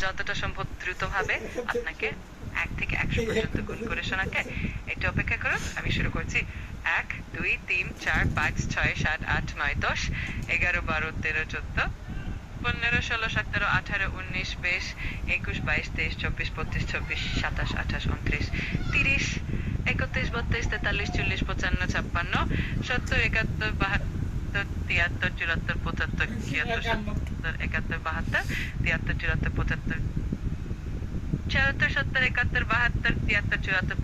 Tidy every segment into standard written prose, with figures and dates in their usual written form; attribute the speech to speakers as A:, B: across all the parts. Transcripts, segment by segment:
A: যতটা সম্ভব দ্রুতভাবে আপনাকে 1 থেকে 100 পর্যন্ত গুণ করে শোনাকে। একটু অপেক্ষা করুন, আমি শুরু করছি। 1, 2, 3, 4, 5, 6, 7, 8, 9, 10, 11, 12, 13, 14, 15, 16, 17, 18, 19, 20, 21, 22, 23, 24, 25, 26, 27, 28, 29, 30, 31, 32, 43, 40, 55, 56, 70, 71, 72, 73, 74, 75, 76, 77, 71, 72, 73, 74, 75, 76, 70, 71, 72, 73, 74, 75, 76, 71, 72, 73, 74, 75,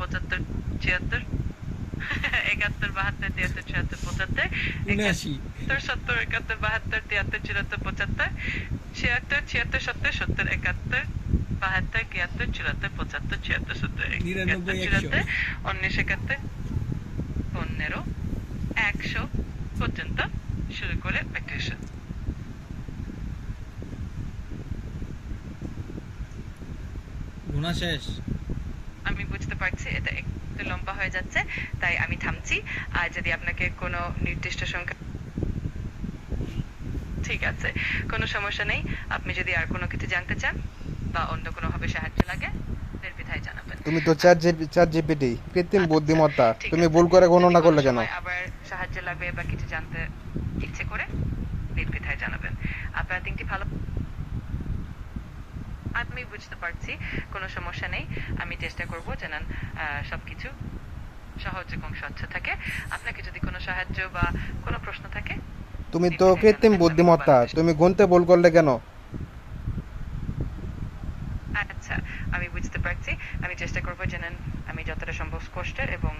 B: 79
A: 71, 70, 71, 72, 73, 74, 75, 76, 76, 70, 70, 71, 72, 73, 74, 75, 76, 70, 71,
B: 99
A: 74, 19, 71, 15, 100 পর্যন্ত শুরু করে প্র্যাকটিস।
B: গুণা শেষ।
A: আমি বুঝতে পারছি এটা একটু লম্বা হয়ে যাচ্ছে, তাই আমি থামছি। আর যদি আপনাকে কোনো নির্দিষ্ট সংখ্যা, ঠিক আছে, কোনো সমস্যা নেই। আপনি যদি আর কোনো কিছু জানতে চান বা অন্য কোনোভাবে সাহায্য লাগে, নির্দ্বিধায় জানাবেন।
C: তুমি তো চ্যাট জিপিটি কৃত্রিম
A: আচ্ছা,
C: বুদ্ধিমত্তা,
A: ঠিক
C: তুমি
A: আছে।
C: ভুল করে
A: যদি
C: গণনা
A: কোনো
C: করলে কেন?
A: সময় আবার সাহায্য লাগবে বা কিছু জানতে ইচ্ছে করে, নির্দ্বিধায় জানাবেন। আপনার দিনটি ভালো। আমি বুঝতে পারছি, কোনো সমস্যা নেই। আমি চেষ্টা করব যেন সবকিছু সহজ এবং স্বচ্ছ থাকে। আপনাকে যদি কোনো সাহায্য বা কোনো প্রশ্ন থাকে,
C: তুমি তো
A: নির্দ্বিধায়
C: কৃত্রিম
A: জানাবেন। আমি
C: বুদ্ধিমত্তা,
A: বলার চেষ্টা।
C: তুমি গুনতে ভুল করলে কেন?
A: আচ্ছা, আমি বুঝতে পারছি। আমি চেষ্টা করব যেন আমি যতটা সম্ভব স্পষ্ট এবং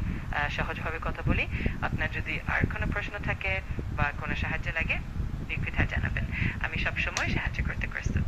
A: সহজভাবে কথা বলি। আপনার যদি আর কোনো প্রশ্ন থাকে বা কোনো সাহায্য লাগে, নির্দ্বিধায় জানাবেন। আমি সবসময় সাহায্য করতে প্রস্তুত।